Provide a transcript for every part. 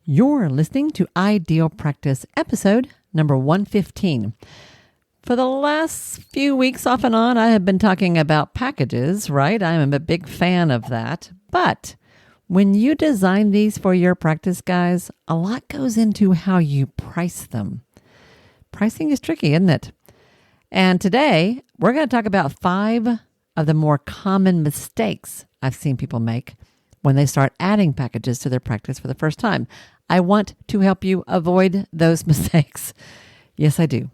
You're listening to Ideal Practice episode number 115. For the last few weeks off and on, I have been talking about packages, right? I'm a big fan of that. But when you design these for your practice, guys, a lot goes into how you price them. Pricing is tricky, isn't it? And today, we're going to talk about 5 of the more common mistakes I've seen people make when they start adding packages to their practice for the first time. I want to help you avoid those mistakes. Yes, I do.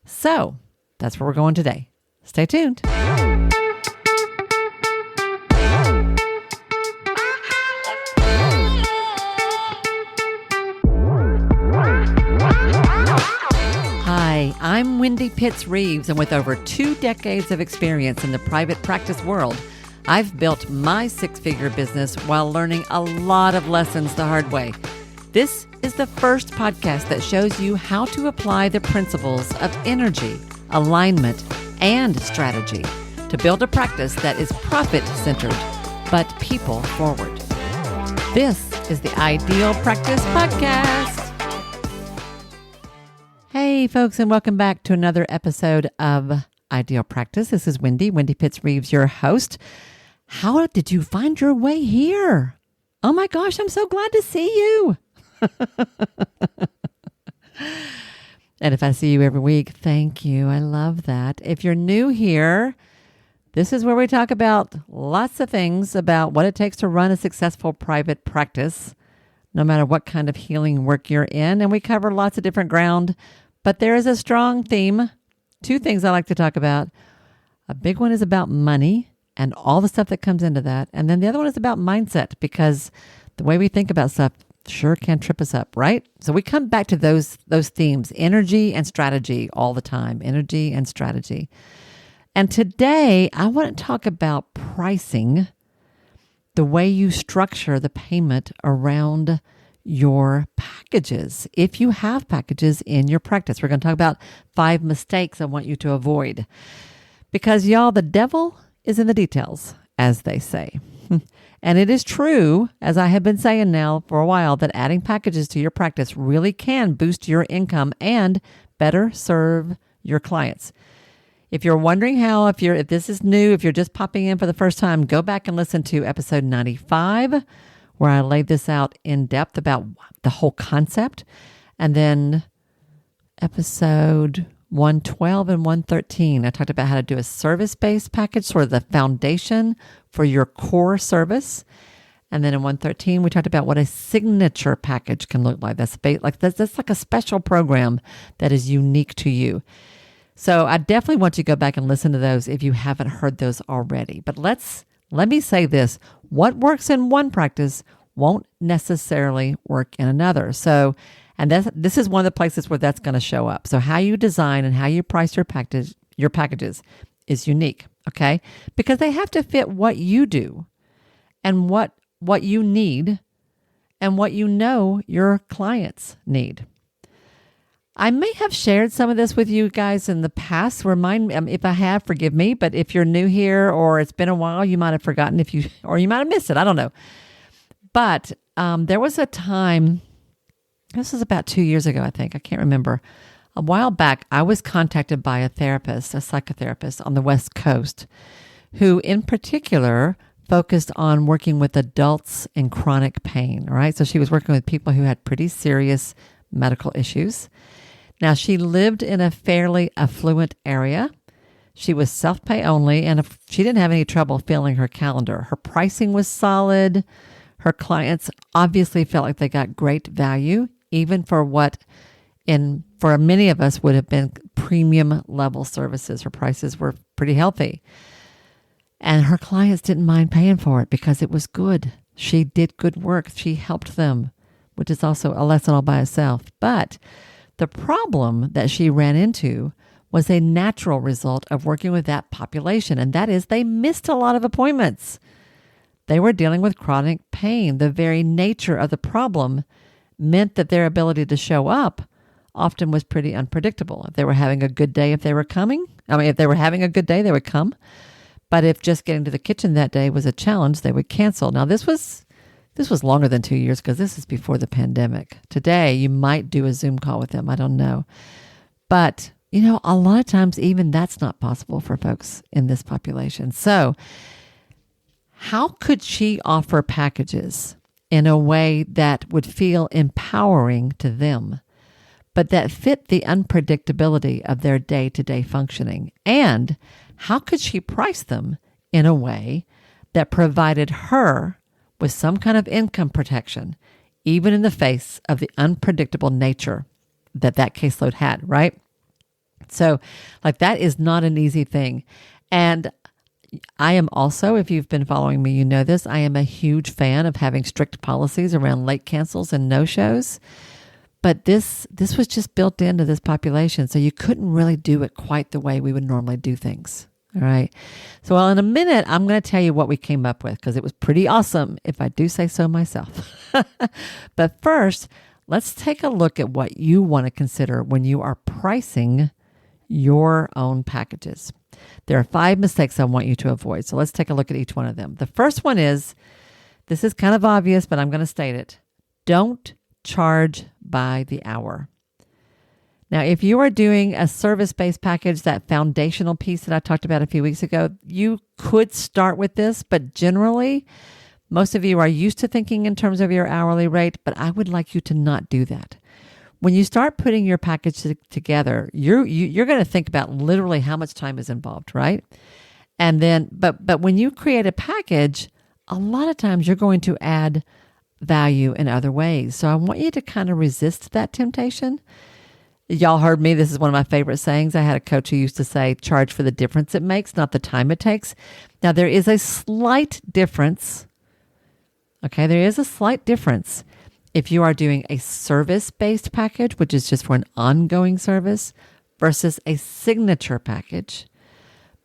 So that's where we're going today. Stay tuned. Hi, I'm Wendy Pitts Reeves, and with over 2 decades of experience in the private practice world, I've built my 6-figure business while learning a lot of lessons the hard way. This is the first podcast that shows you how to apply the principles of energy, alignment, and strategy to build a practice that is profit-centered, but people-forward. This is the Ideal Practice Podcast. Hey, folks, and welcome back to another episode of Ideal Practice. This is Wendy Pitts Reeves, your host. How did you find your way here? Oh my gosh, I'm so glad to see you. And if I see you every week, thank you. I love that. If you're new here, this is where we talk about lots of things about what it takes to run a successful private practice, no matter what kind of healing work you're in. And we cover lots of different ground, but there is a strong theme. 2 things I like to talk about. A big one is about money and all the stuff that comes into that. And then the other one is about mindset, because the way we think about stuff sure can trip us up, right? So we come back to those themes, energy and strategy all the time, energy and strategy. And today I want to talk about pricing, the way you structure the payment around your packages. If you have packages in your practice, we're going to talk about 5 mistakes I want you to avoid. Because y'all, the devil is in the details, as they say. And it is true, as I have been saying now for a while, that adding packages to your practice really can boost your income and better serve your clients. If you're wondering how, if this is new, if you're just popping in for the first time, go back and listen to episode 95, where I laid this out in depth about the whole concept. And then episode 112 and 113, I talked about how to do a service-based package, sort of the foundation for your core service. And then in 113, we talked about what a signature package can look like. That's like a special program that is unique to you. So I definitely want you to go back and listen to those if you haven't heard those already. But let me say this. What works in one practice won't necessarily work in another. And this is one of the places where that's going to show up. So how you design and how you price your packages is unique, okay? Because they have to fit what you do and what you need and what you know your clients need. I may have shared some of this with you guys in the past. Remind me, if I have, forgive me. But if you're new here or it's been a while, you might have forgotten or you might have missed it. I don't know. But there was a time. This was about 2 years ago, I think. I can't remember. A while back, I was contacted by a psychotherapist on the West Coast, who in particular focused on working with adults in chronic pain, all right? So she was working with people who had pretty serious medical issues. Now, she lived in a fairly affluent area. She was self-pay only, and she didn't have any trouble filling her calendar. Her pricing was solid. Her clients obviously felt like they got great value, even for what for many of us would have been premium level services. Her prices were pretty healthy. And her clients didn't mind paying for it because it was good. She did good work. She helped them, which is also a lesson all by itself. But the problem that she ran into was a natural result of working with that population, and that is they missed a lot of appointments. They were dealing with chronic pain. The very nature of the problem meant that their ability to show up often was pretty unpredictable. If they were having a good day, if they were having a good day, they would come. But if just getting to the kitchen that day was a challenge, they would cancel. Now, this was This was longer than 2 years because this is before the pandemic. Today, you might do a Zoom call with them. I don't know. But, a lot of times even that's not possible for folks in this population. So how could she offer packages in a way that would feel empowering to them, but that fit the unpredictability of their day-to-day functioning? And how could she price them in a way that provided her with some kind of income protection, even in the face of the unpredictable nature that caseload had, right? So, that is not an easy thing. And I am also, if you've been following me, you know this, I am a huge fan of having strict policies around late cancels and no-shows. But this was just built into this population, so you couldn't really do it quite the way we would normally do things. All right. So, in a minute, I'm going to tell you what we came up with because it was pretty awesome, if I do say so myself. But first, let's take a look at what you want to consider when you are pricing your own packages. There are 5 mistakes I want you to avoid. So let's take a look at each one of them. The first one is, this is kind of obvious, but I'm going to state it. Don't charge by the hour. Now, if you are doing a service-based package, that foundational piece that I talked about a few weeks ago, you could start with this, but generally, most of you are used to thinking in terms of your hourly rate, but I would like you to not do that. When you start putting your package together, you're going to think about literally how much time is involved, right? And then, but when you create a package, a lot of times you're going to add value in other ways. So I want you to kind of resist that temptation. Y'all heard me. This is one of my favorite sayings. I had a coach who used to say, charge for the difference it makes, not the time it takes. Now, there is a slight difference. Okay, there is a slight difference if you are doing a service-based package, which is just for an ongoing service, versus a signature package.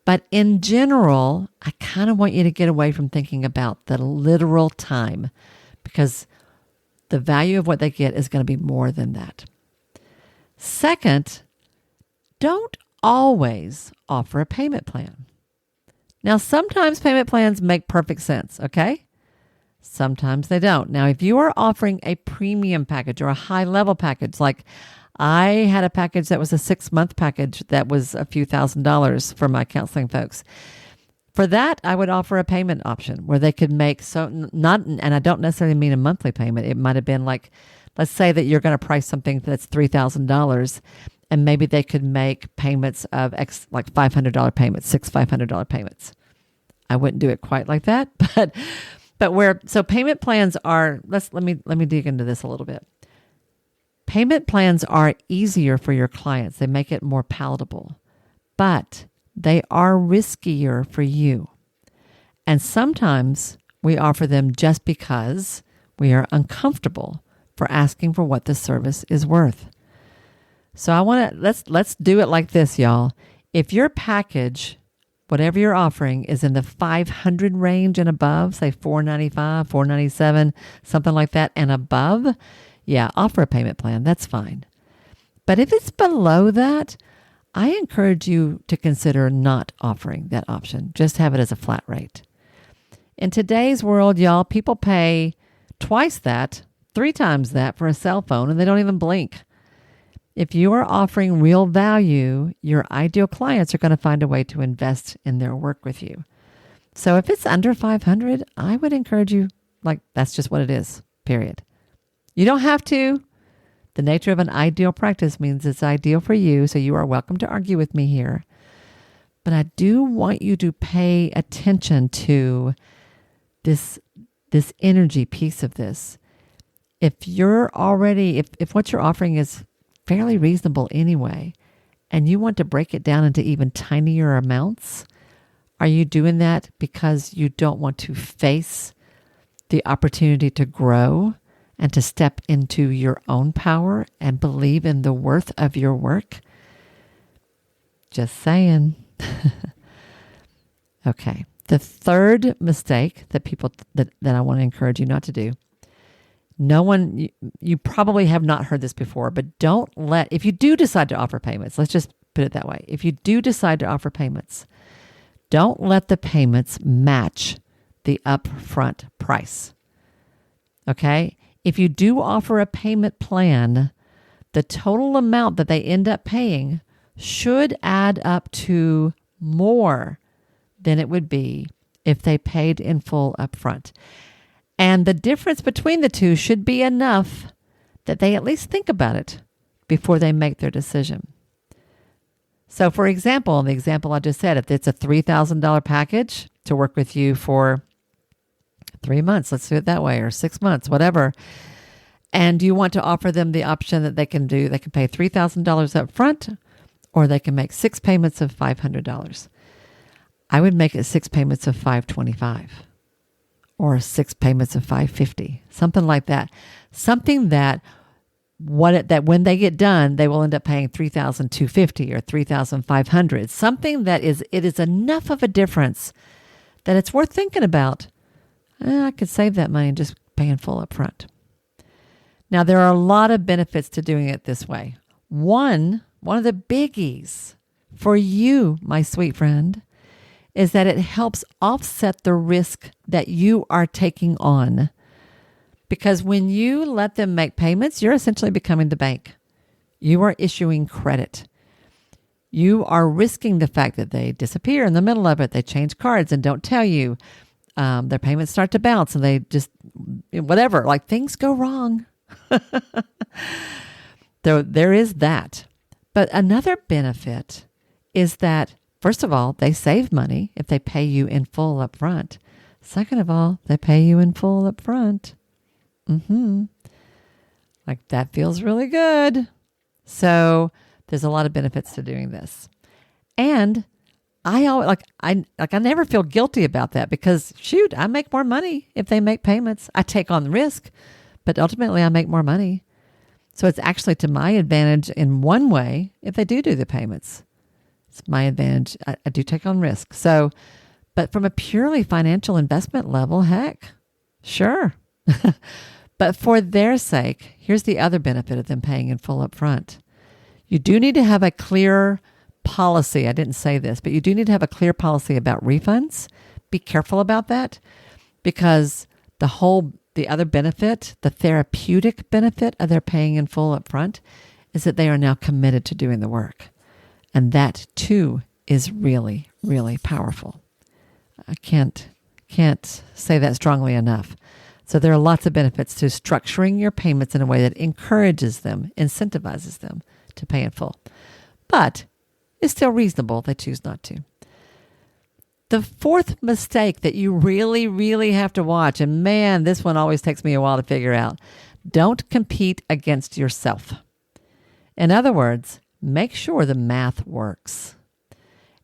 But in general, I kind of want you to get away from thinking about the literal time because the value of what they get is going to be more than that. Second, don't always offer a payment plan. Now, sometimes payment plans make perfect sense, okay? Sometimes they don't. Now, if you are offering a premium package or a high-level package, like I had a package that was a 6-month package that was a few $1,000s for my counseling folks. For that, I would offer a payment option where they could make and I don't necessarily mean a monthly payment. It might have been like, let's say that you're going to price something that's $3,000 and maybe they could make payments of like $500 payments, 6 $500 payments. I wouldn't do it quite like that, so payment plans are, let me dig into this a little bit. Payment plans are easier for your clients. They make it more palatable, but they are riskier for you. And sometimes we offer them just because we are uncomfortable for asking for what the service is worth. So let's do it like this, y'all. If your package, whatever you're offering, is in the 500 range and above, say $495, $497, something like that and above, yeah, offer a payment plan. That's fine. But if it's below that, I encourage you to consider not offering that option. Just have it as a flat rate. In today's world, y'all, people pay twice that, 3 times that for a cell phone, and they don't even blink. If you are offering real value, your ideal clients are going to find a way to invest in their work with you. So if it's under 500, I would encourage you, that's just what it is, period. You don't have to. The nature of an ideal practice means it's ideal for you, so you are welcome to argue with me here. But I do want you to pay attention to this energy piece of this. If what you're offering is fairly reasonable anyway, and you want to break it down into even tinier amounts, are you doing that because you don't want to face the opportunity to grow and to step into your own power and believe in the worth of your work? Just saying. Okay. The third mistake that I want to encourage you not to do. You probably have not heard this before, but if you do decide to offer payments, let's just put it that way. If you do decide to offer payments, don't let the payments match the upfront price. Okay? If you do offer a payment plan, the total amount that they end up paying should add up to more than it would be if they paid in full upfront. And the difference between the two should be enough that they at least think about it before they make their decision. So for example, in the example I just said, if it's a $3,000 package to work with you for 3 months, let's do it that way, or 6 months, whatever, and you want to offer them the option that they can pay $3,000 up front, or they can make 6 payments of $500. I would make it 6 payments of $525 or 6 payments of $550, something like that. Something that when they get done, they will end up paying $3,250 or $3,500. Something that it is enough of a difference that it's worth thinking about. I could save that money and just paying full up front. Now, there are a lot of benefits to doing it this way. One of the biggies for you, my sweet friend, is that it helps offset the risk that you are taking on. Because when you let them make payments, you're essentially becoming the bank. You are issuing credit. You are risking the fact that they disappear in the middle of it. They change cards and don't tell you. Their payments start to bounce and they just, whatever, like things go wrong. There is that. But another benefit is that, first of all, they save money if they pay you in full up front. Second of all, they pay you in full up front. Like that feels really good. So there's a lot of benefits to doing this. And I always I never feel guilty about that because shoot, I make more money if they make payments. I take on the risk, but ultimately I make more money. So it's actually to my advantage in one way if they do the payments. It's my advantage. I do take on risk. So, but from a purely financial investment level, heck, sure. But for their sake, here's the other benefit of them paying in full up front. You do need to have a clear policy. I didn't say this, but you do need to have a clear policy about refunds. Be careful about that because the other benefit, the therapeutic benefit of their paying in full up front is that they are now committed to doing the work. And that too is really, really powerful. I can't say that strongly enough. So there are lots of benefits to structuring your payments in a way that encourages them, incentivizes them to pay in full. But it's still reasonable if they choose not to. The fourth mistake that you really, really have to watch, and man, this one always takes me a while to figure out, don't compete against yourself. In other words, make sure the math works.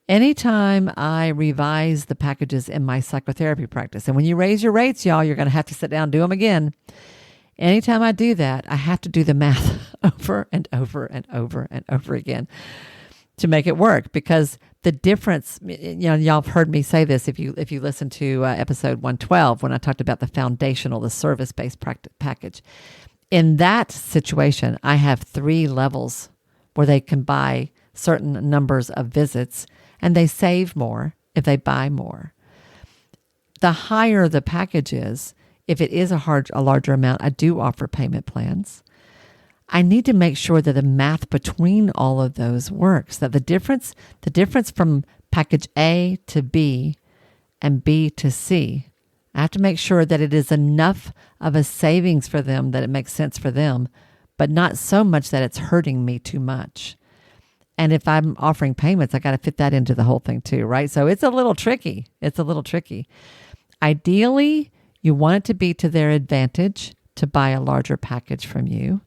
Anytime I revise the packages in my psychotherapy practice, and when you raise your rates, y'all, you're going to have to sit down and do them again. Anytime I do that, I have to do the math over and over and over and over again to make it work because the difference, y'all have heard me say this if you listen to episode 112 when I talked about the foundational, the service-based package. In that situation, I have 3 levels where they can buy certain numbers of visits and they save more if they buy more. The higher the package is, if it is a larger amount, I do offer payment plans. I need to make sure that the math between all of those works, that the difference from package A to B and B to C, I have to make sure that it is enough of a savings for them that it makes sense for them, but not so much that it's hurting me too much. And if I'm offering payments, I got to fit that into the whole thing too, right? So it's a little tricky. Ideally, you want it to be to their advantage to buy a larger package from you.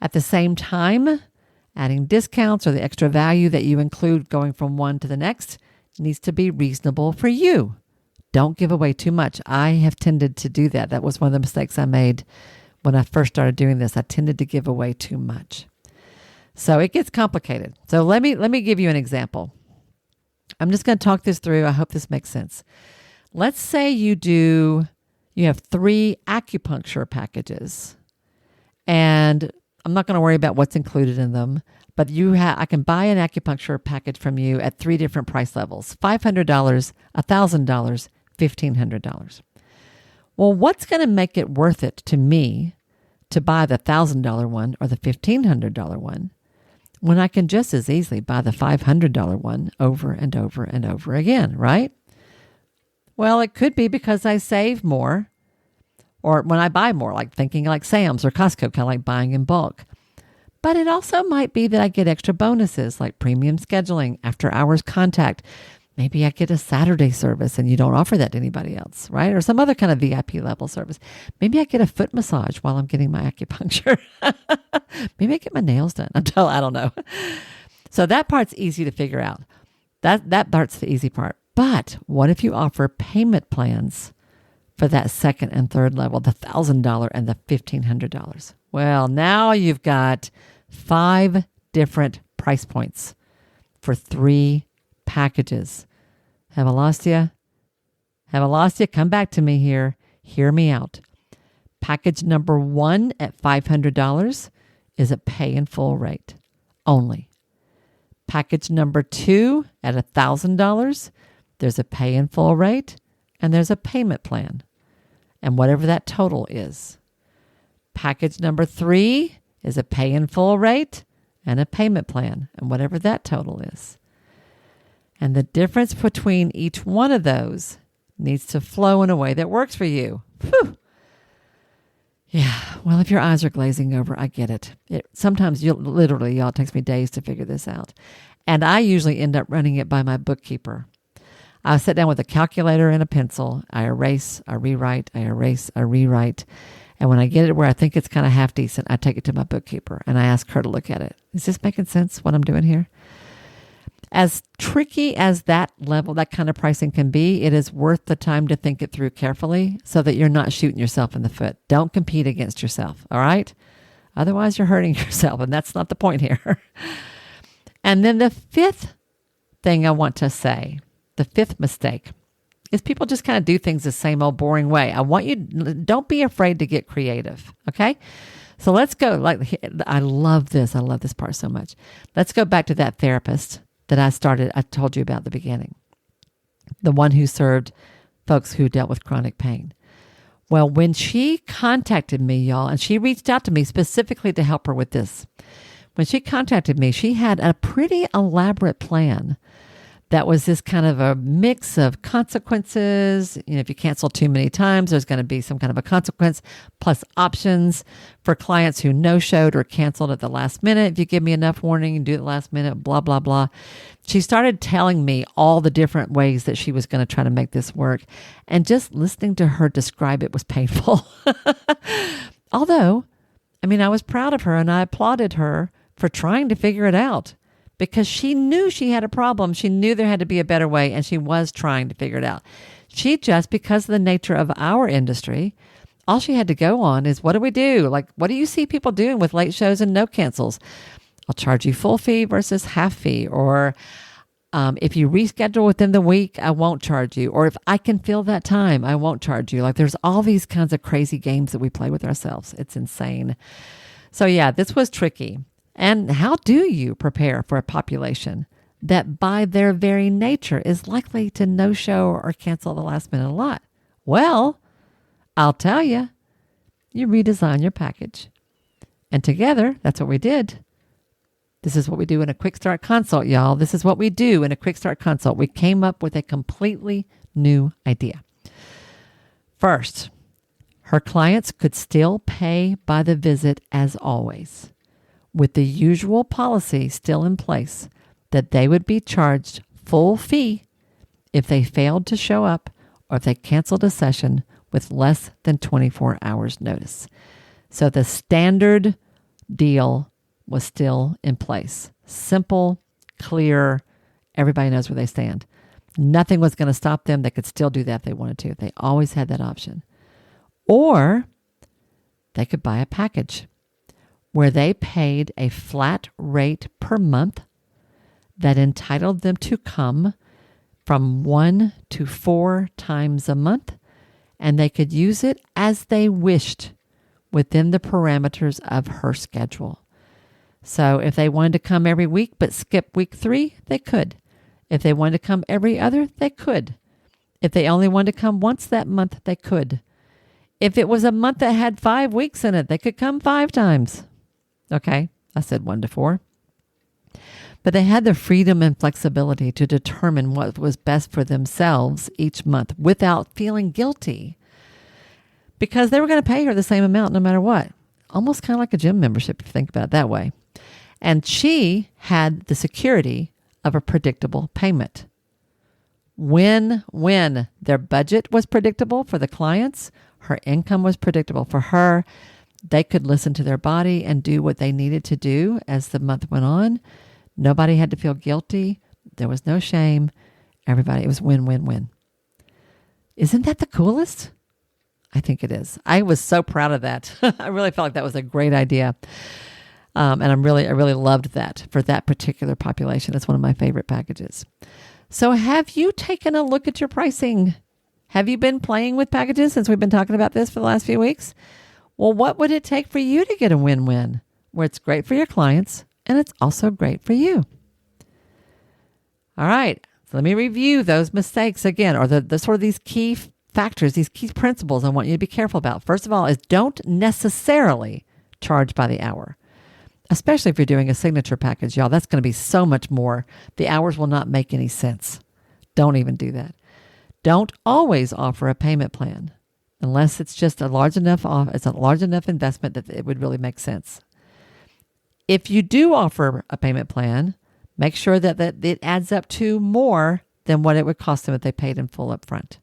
At the same time, adding discounts or the extra value that you include going from one to the next needs to be reasonable for you. Don't give away too much. I have tended to do that. That was one of the mistakes I made when I first started doing this. I tended to give away too much. So it gets complicated. So let me give you an example. I'm just going to talk this through. I hope this makes sense. Let's say you have 3 acupuncture packages, and I'm not going to worry about what's included in them, but I can buy an acupuncture package from you at 3 different price levels: $500, $1,000, $1,500. Well, what's going to make it worth it to me to buy the $1,000 one or the $1,500 one when I can just as easily buy the $500 one over and over and over again, right? Well, it could be because I save more, or when I buy more, like thinking like Sam's or Costco, kind of like buying in bulk. But it also might be that I get extra bonuses like premium scheduling, after hours contact. Maybe I get a Saturday service and you don't offer that to anybody else, right? Or some other kind of VIP level service. Maybe I get a foot massage while I'm getting my acupuncture. Maybe I get my nails done. I don't know. So that part's easy to figure out. That part's the easy part. But what if you offer payment plans for that second and third level, the $1,000 and the $1,500? Well, now you've got 5 different price points for 3 packages. Have I lost you? Have I lost you? Come back to me here. Hear me out. Package number 1 at $500 is a pay in full rate only. Package number 2 at $1,000, there's a pay in full rate and there's a payment plan, and whatever that total is. Package number 3 is a pay in full rate and a payment plan, and whatever that total is. And the difference between each one of those needs to flow in a way that works for you. Whew. Yeah, well, if your eyes are glazing over, I get it. Sometimes y'all, it takes me days to figure this out. And I usually end up running it by my bookkeeper. I sit down with a calculator and a pencil. I erase, I rewrite, I erase, I rewrite. And when I get it where I think it's kind of half decent, I take it to my bookkeeper and I ask her to look at it. Is this making sense, what I'm doing here? As tricky as that level, that kind of pricing can be, it is worth the time to think it through carefully so that you're not shooting yourself in the foot. Don't compete against yourself, all right? Otherwise, you're hurting yourself, and that's not the point here. And then the 5th thing I want to say, the 5th mistake, is people just kind of do things the same old boring way. Don't be afraid to get creative, okay? So let's go. I love this. I love this part so much. Let's go back to that therapist that I told you about at the beginning. The one who served folks who dealt with chronic pain. Well, when she contacted me, y'all, and she reached out to me specifically to help her with this. When she contacted me, she had a pretty elaborate plan that was this kind of a mix of consequences. If you cancel too many times, there's going to be some kind of a consequence, plus options for clients who no-showed or canceled at the last minute. If you give me enough warning and do it at the last minute, blah, blah, blah. She started telling me all the different ways that she was going to try to make this work. And just listening to her describe it was painful. Although, I was proud of her and I applauded her for trying to figure it out. Because she knew she had a problem. She knew there had to be a better way, and she was trying to figure it out. She just, because of the nature of our industry, all she had to go on is, what do we do? Like, what do you see people doing with late shows and no cancels? I'll charge you full fee versus half fee. Or if you reschedule within the week, I won't charge you. Or if I can fill that time, I won't charge you. Like, there's all these kinds of crazy games that we play with ourselves. It's insane. So yeah, this was tricky. And how do you prepare for a population that by their very nature is likely to no-show or cancel at the last minute a lot? Well, I'll tell you, you redesign your package. And together, that's what we did. This is what we do in a quick start consult, y'all. This is what we do in a quick start consult. We came up with a completely new idea. First, her clients could still pay by the visit as always, with the usual policy still in place that they would be charged full fee if they failed to show up or if they canceled a session with less than 24 hours notice. So the standard deal was still in place. Simple, clear, everybody knows where they stand. Nothing was going to stop them. They could still do that if they wanted to. They always had that option. Or they could buy a package where they paid a flat rate per month that entitled them to come from 1 to 4 times a month, and they could use it as they wished within the parameters of her schedule. So if they wanted to come every week but skip week 3, they could. If they wanted to come every other, they could. If they only wanted to come once that month, they could. If it was a month that had 5 weeks in it, they could come 5 times. Okay, I said 1 to 4. But they had the freedom and flexibility to determine what was best for themselves each month without feeling guilty, because they were going to pay her the same amount no matter what. Almost kind of like a gym membership if you think about it that way. And she had the security of a predictable payment. When their budget was predictable for the clients, her income was predictable for her. They could listen to their body and do what they needed to do as the month went on. Nobody had to feel guilty. There was no shame. Everybody, it was win-win-win. Isn't that the coolest? I think it is. I was so proud of that. I really felt like that was a great idea. And I really loved that for that particular population. It's one of my favorite packages. So have you taken a look at your pricing? Have you been playing with packages since we've been talking about this for the last few weeks? Well, what would it take for you to get a win-win where it's great for your clients and it's also great for you? All right. So let me review those mistakes again, or the sort of these key factors, these key principles I want you to be careful about. First of all is don't necessarily charge by the hour, especially if you're doing a signature package, y'all. That's going to be so much more. The hours will not make any sense. Don't even do that. Don't always offer a payment plan unless it's just a large enough investment that it would really make sense. If you do offer a payment plan, make sure that it adds up to more than what it would cost them if they paid in full up front.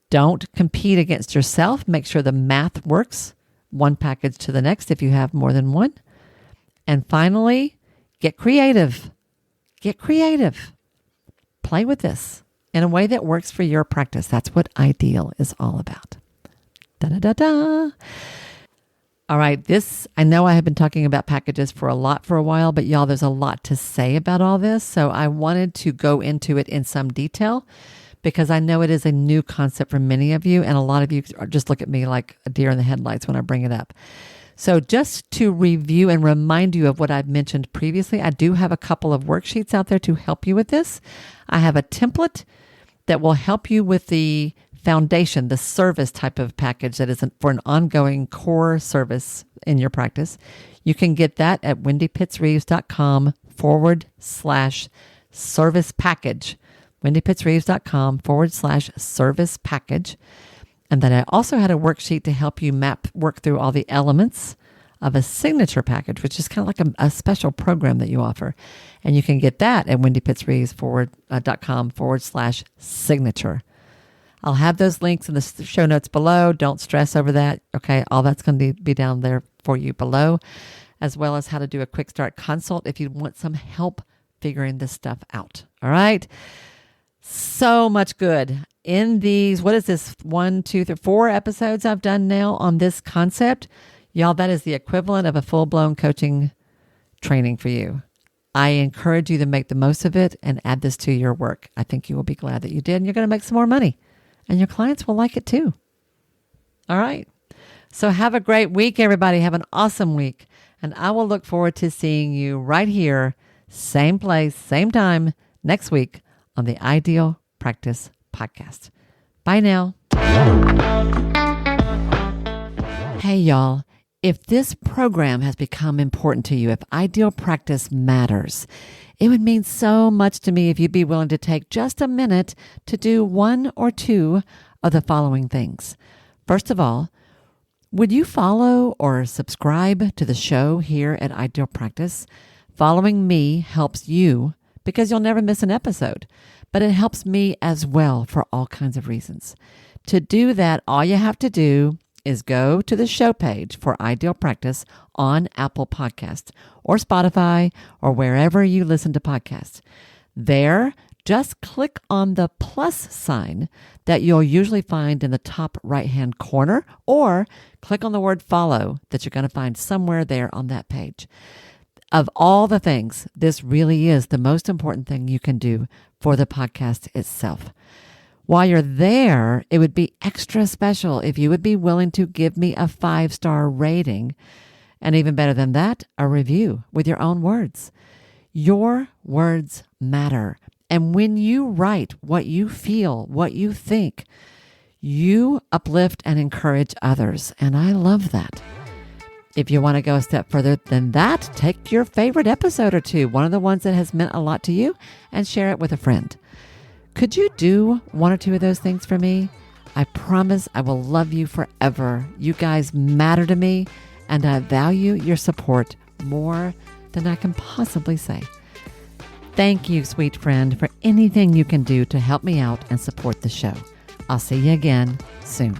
Don't compete against yourself. Make sure the math works one package to the next if you have more than one. And finally, get creative. Get creative. Play with this in a way that works for your practice. That's what Ideal is all about. Da-da-da-da. All right, I know I have been talking about packages for a while, but y'all, there's a lot to say about all this. So I wanted to go into it in some detail because I know it is a new concept for many of you, and a lot of you just look at me like a deer in the headlights when I bring it up. So just to review and remind you of what I've mentioned previously, I do have a couple of worksheets out there to help you with this. I have a template that will help you with the foundation, the service type of package that is for an ongoing core service in your practice. You can get that at wendypittsreeves.com/service package. wendypittsreeves.com/service package. And then I also had a worksheet to help you work through all the elements of a signature package, which is kind of like a special program that you offer. And you can get that at wendypittsreeves.com/signature. I'll have those links in the show notes below. Don't stress over that. Okay. All that's going to be down there for you below, as well as how to do a quick start consult if you want some help figuring this stuff out. All right. So much good in these. What is this? 1, 2, 3, 4 episodes I've done now on this concept. Y'all, that is the equivalent of a full-blown coaching training for you. I encourage you to make the most of it and add this to your work. I think you will be glad that you did, and you're going to make some more money. And your clients will like it too. All right. So have a great week, everybody. Have an awesome week. And I will look forward to seeing you right here, same place, same time, next week on the Ideal Practice Podcast. Bye now. Hey, y'all. If this program has become important to you, if Ideal Practice matters, it would mean so much to me if you'd be willing to take just a minute to do 1 or 2 of the following things. First of all, would you follow or subscribe to the show here at Ideal Practice? Following me helps you because you'll never miss an episode, but it helps me as well for all kinds of reasons. To do that, all you have to do is go to the show page for Ideal Practice on Apple Podcasts or Spotify or wherever you listen to podcasts. There, just click on the plus sign that you'll usually find in the top right-hand corner, or click on the word follow that you're going to find somewhere there on that page. Of all the things, this really is the most important thing you can do for the podcast itself. While you're there, it would be extra special if you would be willing to give me a 5-star rating, and even better than that, a review with your own words. Your words matter. And when you write what you feel, what you think, you uplift and encourage others, and I love that. If you want to go a step further than that, take your favorite episode or two, one of the ones that has meant a lot to you, and share it with a friend. Could you do one or two of those things for me? I promise I will love you forever. You guys matter to me, and I value your support more than I can possibly say. Thank you, sweet friend, for anything you can do to help me out and support the show. I'll see you again soon.